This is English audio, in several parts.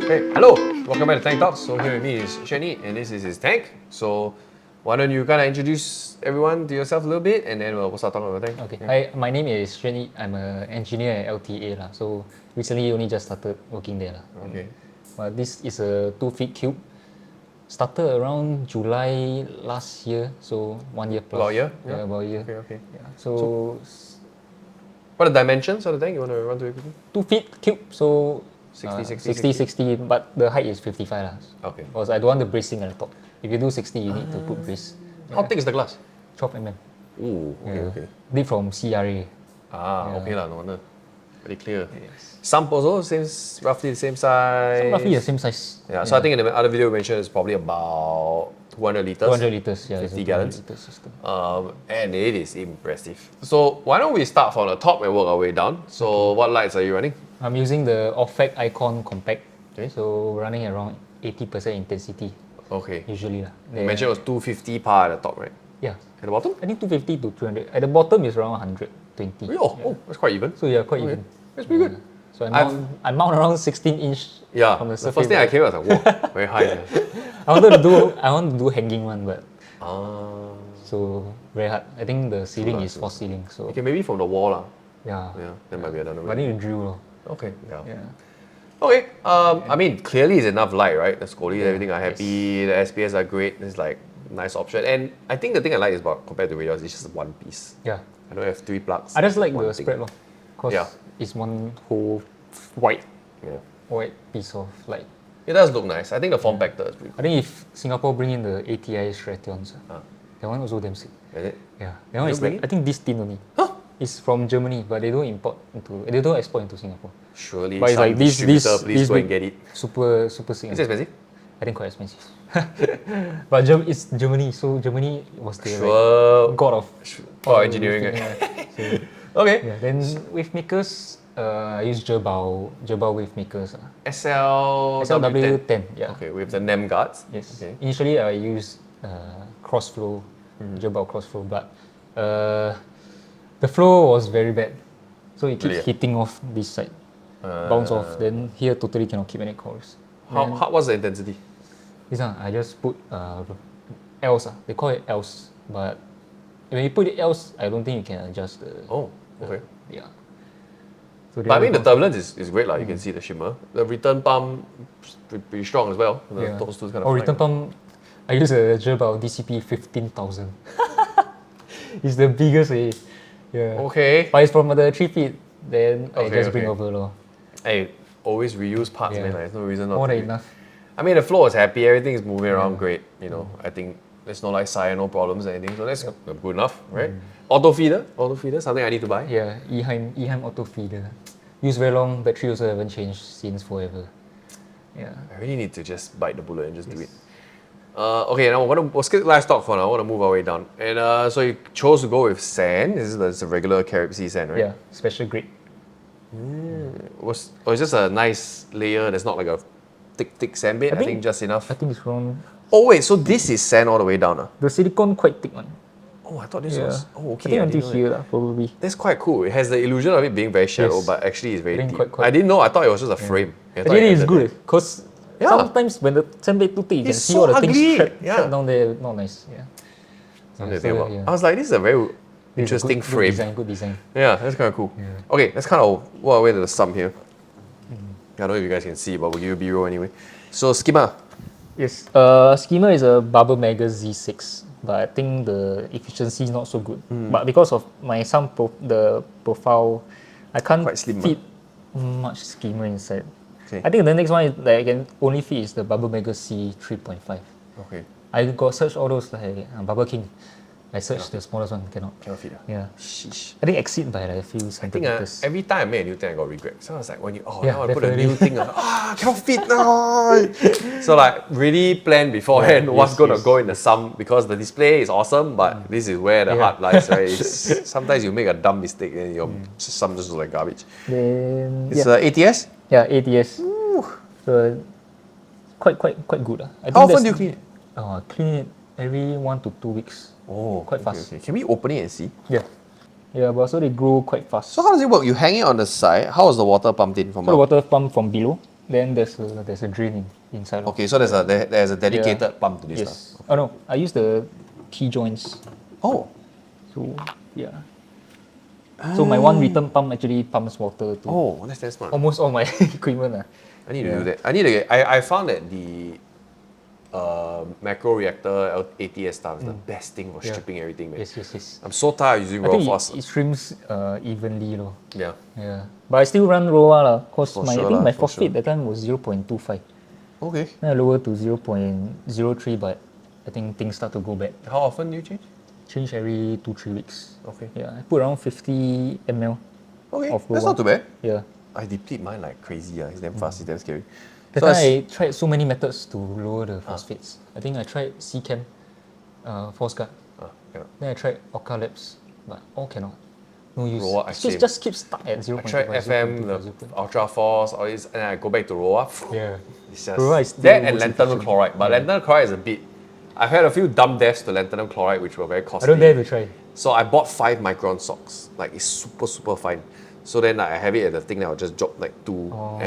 Hey, hello! Welcome back to Tank Talks. So here with me is Shenny and this is his tank. So why don't you kind of introduce everyone to yourself a little bit and then we'll start talking about the tank. Okay. Hi, my name is Shenny. I'm an engineer at LTA lah. So recently only just started working there lah. Okay. But this is a 2-feet cube. Started around July last year, so 1 year plus. About a year? Yeah, about a year. Okay. Yeah. So What are the dimensions of the tank? You want to run through it quickly? 2-feet cube. So 60, but the height is 55 lah. Okay. Because I don't want the bracing at the top. If you do 60, you need to put brace. How thick is the glass? 12 mm. Ooh, okay. Did from CRA. Okay lah, no wonder. Pretty clear. Yes. Sump also roughly the same size. So roughly the same size. Yeah, so I think in the other video we mentioned it's probably about 200 liters. 200 liters, yeah. 50 gallons. 200 liters system. And it is impressive. So why don't we start from the top and work our way down? So what lights are you running? I'm using the off-fact Icon Compact. Okay. So running around 80% intensity Okay. usually lah. You mentioned it was 250 par at the top, right? Yeah. At the bottom? I think 250 to 300. At the bottom is around 120. Really? Oh, that's quite even. So yeah, quite Okay. even. That's pretty good. So I mount around 16 inch Yeah. from the The surface. first thing I came was like, whoa, very high. I want to do hanging one, but so very hard. I think the ceiling is false ceiling. So Okay, maybe from the wall lah. yeah. Yeah, that might be another But I way. need to drill lor. Okay, yeah. Yeah. Okay, I mean, clearly it's enough light, right? The Scully, everything are happy, the SPS are great, it's like nice option. And I think the thing I like is about compared to radios, it's just one piece. Yeah. I don't have 3 plugs. I just like one the thing. spread lor. Cause Yeah. it's one whole white Yeah. piece of light. It does look nice. I think the form factor is pretty I think if Singapore bring in the ATI Strations, Ah. that one also damn sick. cool. Is it? Yeah, that one They is bring like, it? I think this tin only. Huh? It's from Germany, but they don't export into Singapore. Surely But it's some like this distributor, please go and big- get it. Super sick. Is it expensive? I think quite expensive. But it's Germany, so Germany was the Sure. god of For engineering, right? Yeah. Okay. Yeah, then Wavemakers, I use Jerbao Wavemakers. SLW10. Yeah. Okay, with the NEM guards. Yes. Okay. Initially, I used crossflow, Jerbao crossflow, but the flow was very bad, so it keeps Really? hitting off this side, bounce off. Then here totally cannot keep any coils. What's the intensity? This one I just put else. They call it else, but when you put it else, I don't think you can adjust the. Oh, okay. Yeah. So But I mean, the turbulence is great, like you can see the shimmer. The return pump pretty strong as well. Those two kind of. return pump. I use a Jerbao DCP 15,000. It's the biggest way. Yeah. Okay. But it's from the 3 feet. Then I Okay, just bring okay. over lor. Hey, always reuse parts, Yeah. man. Like, there's no reason not More to. than enough. I mean, the floor is happy. Everything is moving around great. You know, I think there's no like no problems or anything. So that's good enough, right? Auto feeder, something I need to buy. Yeah, Eheim auto feeder. Use very long. Battery also haven't changed since forever. Yeah. I really need to just bite the bullet and just do it. Okay, now we'll skip livestock for now. I want to move our way down. And so you chose to go with sand. This is a regular Carib Sea sand, right? Yeah, special grade. It's just a nice layer that's not like a thick sand bed. I think just enough. I think it's from Oh wait, so this is sand all the way down. the silicone quite thick one. Oh, I thought this Yeah. was. Oh, I okay. think I until didn't know here that. lah, probably. That's quite cool. It has the illusion of it being very shallow, Yes. but actually it's very I think deep. quite- I didn't know. I thought it was just a frame. I thought Actually, it it's had good because Yeah. sometimes when the sand bed too thick, you can It's see so all the ugly. things Yeah. trapped down there. Not nice. Yeah. something to So, think about. yeah. I was like, this is a very It's a interesting good frame. Good design. Yeah, that's kind of cool. Yeah. Okay, let's kind of walk away to the sump here. I don't know if you guys can see, but we'll give you B-roll anyway. So schema. Yes. Schema is a Wavemakers Z6, but I think the efficiency is not so good. But because of my the profile, I can't Quite slim, fit much schema inside. Okay. I think the next one is, that I can only fit is the Wavemakers C 3.5. Okay. I got search all those like Bubble King. I searched the smallest one, cannot. Cannot fit. Yeah. Sheesh. I think exceed by like a few I think centimeters. every time I made a new thing, I got regret. So I was like, when you Yeah, now I put a definitely. new thing, I'm like, cannot fit now. So like really plan beforehand Yeah, what's yes, gonna yes. go in the sum because the display is awesome, but this is where the Yeah. heart lies, right? Sometimes you make a dumb mistake and your sum just looks like garbage. Then It's yeah, ATS. yeah, ATS. So quite good. I think How often that's- do you clean it? Clean it every 1 to 2 weeks. Oh, quite fast. Okay. Can we open it and see? Yeah. Yeah, but so they grow quite fast. So how does it work? You hang it on the side. How is the water pumped in from So the water pump from below, Then there's a drain inside. Okay, so there's a dedicated pump to this Yes. stuff. Oh no, I use the T-joints. Oh. So yeah. So my one return pump actually pumps water to Oh, that's smart. almost all my equipment. I need to do that. I found that the macro reactor ATS stuff is the best thing for stripping everything, man. Yes. I'm so tired of using I raw think force. it shrims evenly, loh. Yeah. Yeah. But I still run ROA lah, cause For I sure think lah, my for phosphate sure. that time was 0.25. Okay. Then I lowered to 0.03, but I think things start to go back. How often do you change? Change every 2-3 weeks. Okay. Yeah, I put around 50 ml. Okay. Of That's ROA. not too bad. Yeah. I deplete mine like crazy. It's damn fast. It's damn scary. That So time I I tried so many methods to lower the phosphates. I think I tried CChem, Force Guard. cannot. Then I tried Orca Labs, but all cannot. No use. ROA, It same. just keeps stuck at I 0.25. tried FM, the Ultra Force, all this, and I go back to ROA. Yeah. It's just ROA is still that and most lanthanum efficient. chloride. But lanthanum chloride is a bit. I've had a few dumb deaths to lanthanum chloride, which were very I costly. don't dare to try. So I bought 5 micron socks. Like it's super fine. So then I have it at the thing that I'll just drop like 2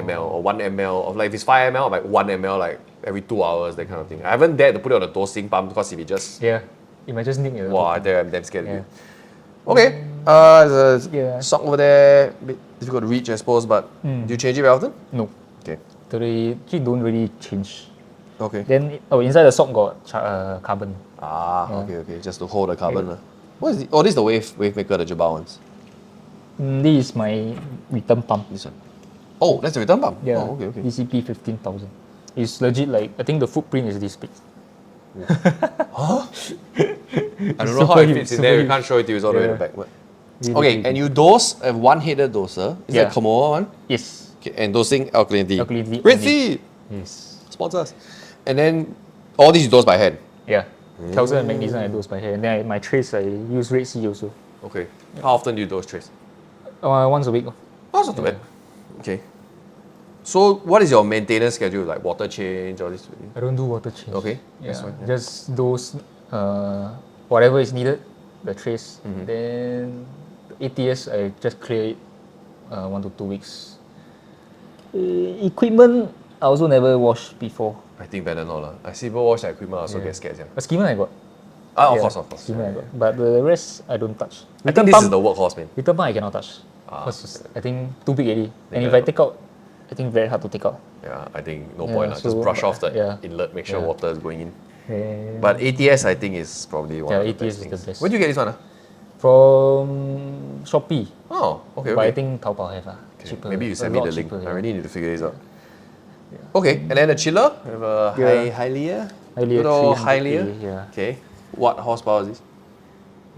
ml or 1 ml of like if it's 5 ml, like 1 ml like every 2 hours, that kind of thing. I haven't dared to put it on a dosing pump because if it just Yeah. It might just nick your wow, I'm damn scared of Yeah. it. Okay. There's a Yeah. sock over there, a bit difficult to reach I suppose, but do you change it very often? No. Okay. They actually don't really change. Okay. Then inside the sock got carbon. Okay. Just to hold the carbon. lah. What is it? Oh, this is the Wavemaker, the Jabba ones. This is my return pump. This one. Oh, that's the return pump? Yeah. Oh, okay. DCP 15,000. It's legit like, I think the footprint is this big. I don't know how it fits in there. We can't show it to you. It's all the way in the back. But. Really Okay, big. and you dose a one-headed doser. Is that Komoa one? Yes. Okay, and dosing alkalinity. Alkalinity Red only. Sea! Yes. Sponsor us. And then all these you dose by hand. Yeah. Calcium and magnesium I dose by hand. And then my trace I use Red Sea also. Okay. How often do you dose trace? Once a week. Oh, that's not too bad. Okay. So what is your maintenance schedule? Like water change, all this? I don't do water change. Okay, Yeah. that's fine. Just those whatever is needed, the trace. Mm-hmm. Then the ATS I just clear it 1 to 2 weeks. Equipment I also never wash before. I think better not lah. I see people wash their equipment, I also get scared. Yeah. A skimmer I got. Of Yeah, course. Skimmer I got. But the rest I don't touch. I think this is the workhorse, man. Return pump I cannot touch. Because I think too big already. And if better I take out, I think very hard to take out. Yeah, I think no Yeah, point lah. Just so, brush off the yeah. inlet, make sure Yeah. water is going in. And But ATS, I think, is probably one of the ATS best is the things. best. Where do you get this one? from Shopee. Oh, okay. But I think Taobao have cheaper. Maybe you a send me lot the link. cheaper, I yeah. really need to figure this out. Okay, and then the chiller. We have a Hylia. Hylia Good old 300K, Hylia. yeah. Okay. What horsepower is this?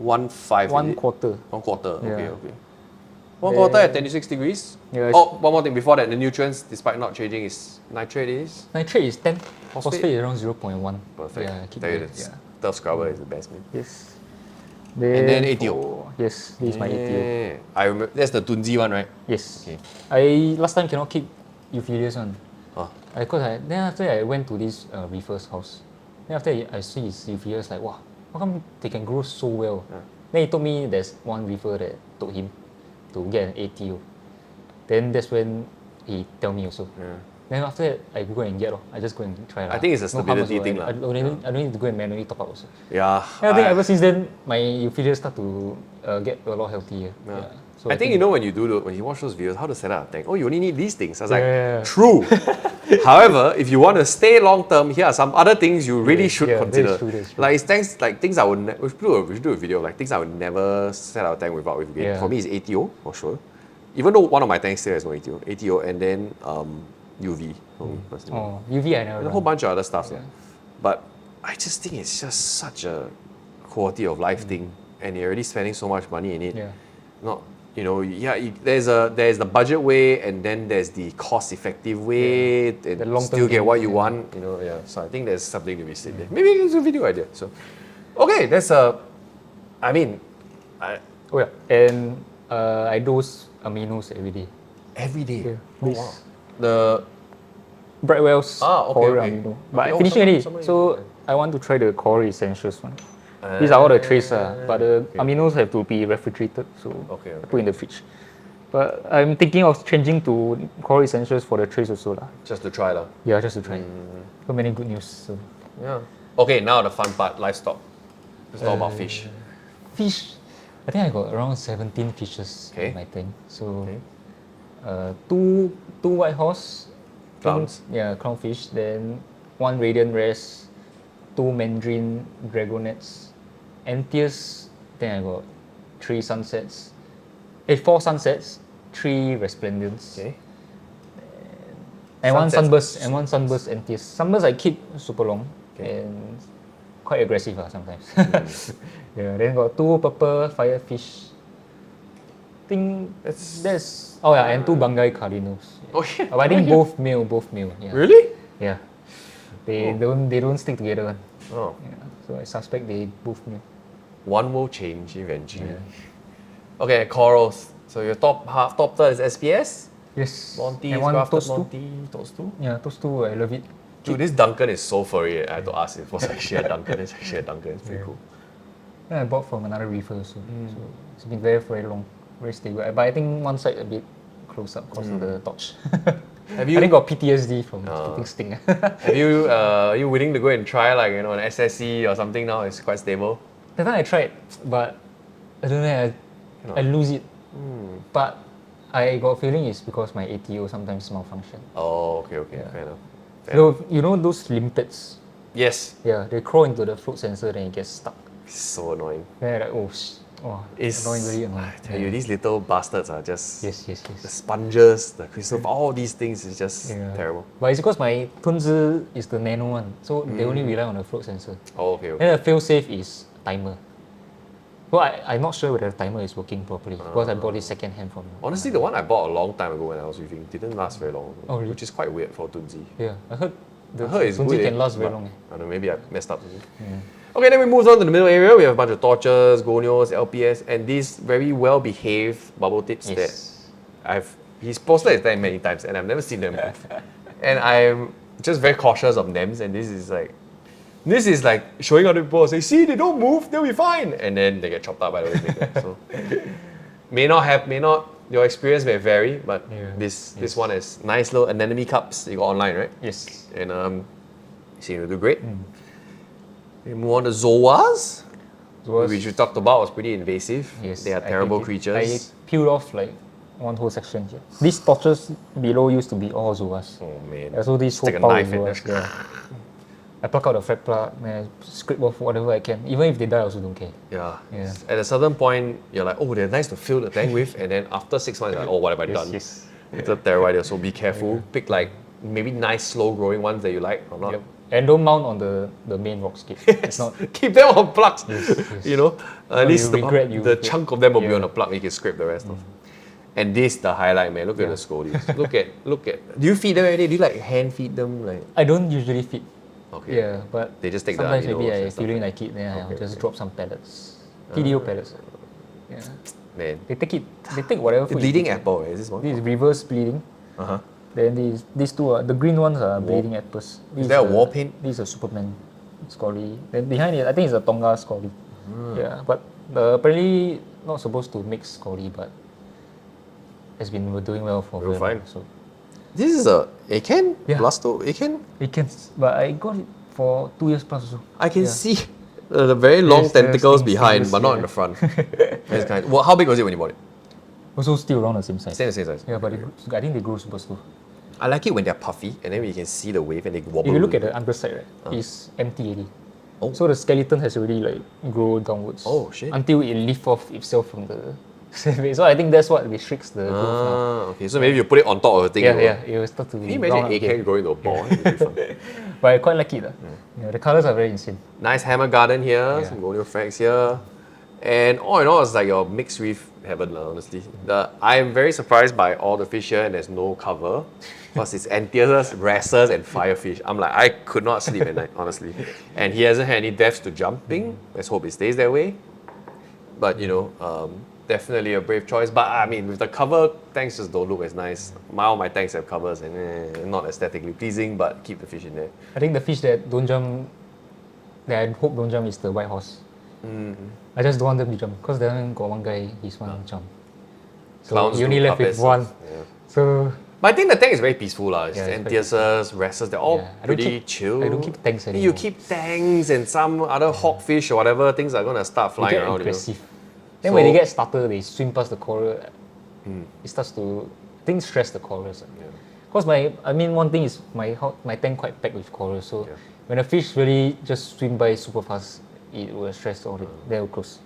1.5. 1 quarter. 1/4. Okay. Yeah. 1/4 at 26 degrees. Yeah, Oh, one more thing before that, the nutrients, despite not changing, is nitrate is Nitrate is 10. Phosphate? Phosphate is around 0.1. perfect. Yeah, keep Tell you it, this, yeah. turf scrubber is the best, man. Yes. then ATO. Yes, this is my ATO. Yeah. I remember that's the Tunzi one, right? Yes. Okay. I last time cannot keep euphyllias one. Huh. Then after I went to this reefer's house. Then after I see his euphyllias like, wow, how come they can grow so well? Then he told me there's one reefer that told him to get an ATO. Then that's when he tell me also. Yeah. Then after that, I go and get it. I just go and try. I think it's a No harm stability also. thing I don't need to go and manually top up also. Yeah. I think ever since then, my euphyllias start to get a lot healthier. Yeah. So I think you know when you watch those videos, how to set up a tank. Oh, you only need these things. I was like, Yeah. true. However, if you want to stay long term, here are some other things you really should yeah, consider. that is true. Like it's tanks, like things I would we should do a video like things I would never set out a tank without with again. Yeah. For me, it's ATO for sure. Even though one of my tanks still has no ATO, and then UV. For me, personally. Oh, UV I never And a run. whole bunch of other stuff. Yeah. But I just think it's just such a quality of life thing, and you're already spending so much money in it. Yeah. Not there's the budget way, and then there's the cost-effective way, and The long-term still get thing, what you yeah. want. So I think there's something to be said there. Maybe it's a video idea. So, okay, that's I mean, Oh yeah, and I dose aminos every day. every day. Yeah. Oh, This wow. The Brightwell's okay, Core okay. amino. But Oh, I finished already, somebody- so I want to try the Core Essentials one. These are all the trays, but the aminos have to be refrigerated, so Okay, I put in the fridge. But I'm thinking of changing to coral essentials for the trays also lah. Just to try lah. Yeah, just to try. So many good news. So. Yeah. Okay, now the fun part, livestock. Let's talk about fish. Fish, I think I got around 17 fishes Okay. in my tank. So, Okay. two white horse, Clowns. clownfish. Then one radiant rares, two mandarin dragonets, Antius. Then I got four sunsets, three resplendents, Okay. and one Sunsets. sunburst Antius. Sunburst I keep super long Okay. and quite aggressive sometimes. Yeah, then got two purple firefish. Think that's and two Bangai cardinals. Oh yeah. But I think both male. Yeah. Really? Yeah. They don't stick together one. Oh. Yeah. So I suspect they both male. One will change eventually. Okay, corals. So your top third is SPS? Yes. Monty, and one grafted toast two. Monty, those two. Yeah, those two I love it. Dude, this Duncan is so furry. I had to ask if it was actually a Duncan. It's actually a Duncan. It's pretty cool. Yeah, I bought from another reefer also. So it's been very long, very stable. But I think one side a bit close up because of the torch. Have I you think got PTSD from keeping sting. have you are you willing to go and try like an SSE or something now? It's quite stable. That time I tried, but I don't know. I lose it. But I got a feeling it's because my ATO sometimes malfunction. Oh, okay, fair enough. You know those limpets? Yes. Yeah, they crawl into the float sensor, then it gets stuck. It's so annoying. Then I like, It's annoying, really annoying. I tell you, these little bastards are just Yes. the sponges, the crystal, all these things is just terrible. But it's because my Tunzi is the nano one, so they only rely on the float sensor. Oh, okay. Then the fail-safe is timer. Well, I'm not sure whether the timer is working properly because I bought it second hand from. Honestly, the one I bought a long time ago when I was reefing didn't last very long, Oh, really? which is quite weird for Tunzi. Yeah, I heard the I heard it's Tunzi good. can last very but long. I don't know, maybe I messed up. Okay, then we move on to the middle area. We have a bunch of torches, gonios, LPS, and these very well-behaved bubble tips that he's posted his tank many times, and I've never seen them move. And I'm just very cautious of NEMs, and this is like showing other people, say, see, they don't move, they'll be fine. And then they get chopped up by the Wavemaker. So your experience may vary, but this one is nice little anemone cups you got online, right? Yes. And seem to do great. We move on to Zoas, which we talked about was pretty invasive. Yes. They are terrible creatures. I peeled off like one whole section here. These torches below used to be all Zoas. Oh man. Yeah, so this whole Stick a pile knife is in Zoas. there. Yeah. I pluck out the fat plug, and I scrape off whatever I can. Even if they die, I also don't care. Yeah. Yeah. At a certain point, you're like, oh, they're nice to fill the tank with, and then after 6 months, you're like, oh, what have I done? Yes. It's a terrible idea. So be careful. Pick like maybe nice, slow-growing ones that you like, or not. Yep. And don't mount on the main rock skip. It's not. Keep them on plugs. Yes. You know, at least you regret you the regret. chunk of them will be Yeah. on a plug. You can scrape the rest off. And this the highlight, man. Look at the Scolies. look at. Do you feed them every day? Do you like hand feed them? Like I don't usually feed. okay. Yeah, but They just take sometimes the maybe aminos I and stuff, feeling right? like it, then I'll Okay, just okay. drop some pellets. PDO pellets. Yeah. Man, They take whatever food. you bleeding give them. apple. Right? Is this one? This is reverse bleeding. Uh-huh. Then these two are the green ones are bleeding apples. Is there a war paint? This is a Superman Scully. Then behind it, I think it's a Tonga Scully. Yeah, but apparently not supposed to mix Scully, but has been doing well for Real very long, fine. So This is a Acan? Yeah. Blasto Acan? it can, but I got it for 2 years plus also. I can Yeah. see the very long Yes, there's tentacles things- behind, things, but not yeah. in the front. That's kind. Well, how big was it when you bought it? Also still around the same size. Same size. Yeah, but I think they grow super slow. I like it when they're puffy and then you can see the wave and they wobble. If you look at the underside, right, it's empty already. Oh. So the skeleton has already like grown downwards. Oh, shit. Until it lift off itself from the surface. So I think that's what restricts the growth now. Okay, so maybe you put it on top of the thing. Yeah, it will start to Can you round imagine up Acan again. growing into a ball? It'd be fun. But I quite like it. Yeah, the colors are very insane. Nice hammer garden here, Yeah. some golden frags here. And all in all, it's like your mixed reef heaven, honestly. I am very surprised by all the fish here and there's no cover. Because it's Antias, wrestlers, and firefish. I'm like, I could not sleep at night, honestly. And he hasn't had any deaths to jumping. Let's hope it stays that way. But, definitely a brave choice. But I mean, with the cover, tanks just don't look as nice. All my tanks have covers and not aesthetically pleasing, but keep the fish in there. I think the fish that don't jump, that I hope don't jump, is the white horse. I just don't want them to jump because then got one guy, he's one jump. So Clowns you only do left with puppets. one. Yeah. So But I think the tank is very peaceful. It's Yeah, it's Anthiases, Wresters, they're all Yeah, I don't pretty keep- chill. I don't keep tanks You anymore. keep tanks and some other hawkfish or whatever, things are gonna start they flying get around. aggressive. Then when So- they get started, they swim past the coral. It starts to things stress the corals. Because one thing is my tank quite packed with corals. So Yeah. when a fish really just swim by super fast, it will stress all the they will close.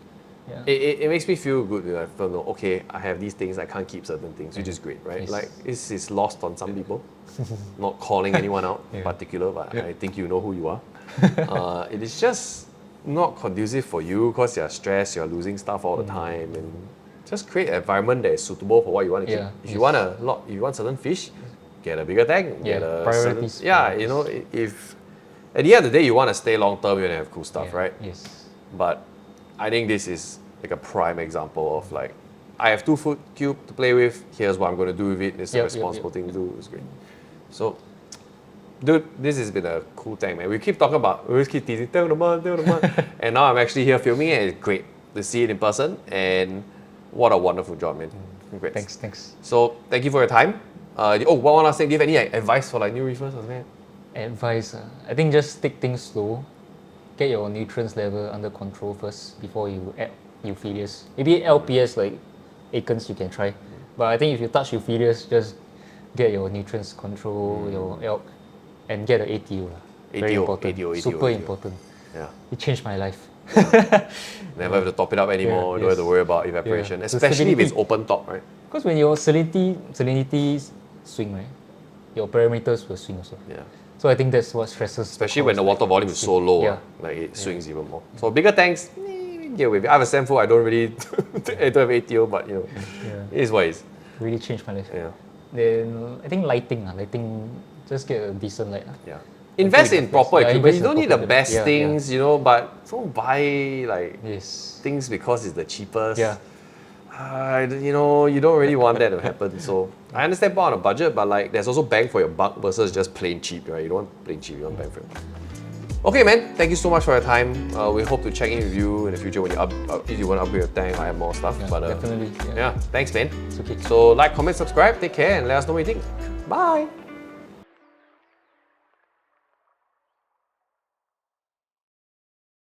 Yeah. It makes me feel good. I feel, no, okay, I have these things, I can't keep certain things, which is great, right? Yes. Like, this is lost on some people. Not calling anyone out in particular, but I think you know who you are. It is just not conducive for you because you're stressed, you're losing stuff all the time, and just create an environment that is suitable for what you want to keep. Yeah, If you want if you want certain fish, get a bigger tank. Get a priorities, certain, yeah, you know, if at the end of the day you want to stay long term, you want to have cool stuff, Yeah. right? Yes. But I think this is like a prime example of like, I have 2 foot cube to play with. Here's what I'm going to do with it. It's a responsible thing to do. It's great. So, dude, this has been a cool tank, man. We always keep teasing, tell the month. And now I'm actually here filming it. It's great to see it in person. And what a wonderful job, man. Congrats. Thanks. So, thank you for your time. One last thing. Do you have any advice for like new reefers or something? Advice, I think just take things slow. Get your nutrients level under control first before you add euphyllias. Maybe LPS like Akins you can try. But I think if you touch euphyllias, just get your nutrients control, your elk, and get the ATO. Very important. Super important. Yeah. It changed my life. Never have to top it up anymore. Yeah, Don't have to yes. worry about evaporation. Yeah. Especially if it's Stability. open top, right? Because when your salinity swing, right, your parameters will swing also. Yeah. So I think that's what stresses. Especially when the water volume is so low, Yeah. like it swings even more. So bigger tanks, get with it. I have a Samful, I don't really I don't have ATO, but you know, it is what it is. Really changed my life. Yeah. Then I think lighting, just get a decent light. Yeah. Invest in proper equipment. invest You in don't need the proper best equipment. things, you know, but don't buy like Yes. things because it's the cheapest. Yeah. You know, you don't really want that to happen. So I understand on a budget, but like there's also bang for your buck versus just plain cheap, right? You don't want plain cheap, you want bang for your buck. Okay, man. Thank you so much for your time. We hope to check in with you in the future when you if you want to upgrade your tank or have more stuff. Yeah, but definitely. yeah, thanks, man. It's okay. So like, comment, subscribe. Take care, and let us know what you think. Bye.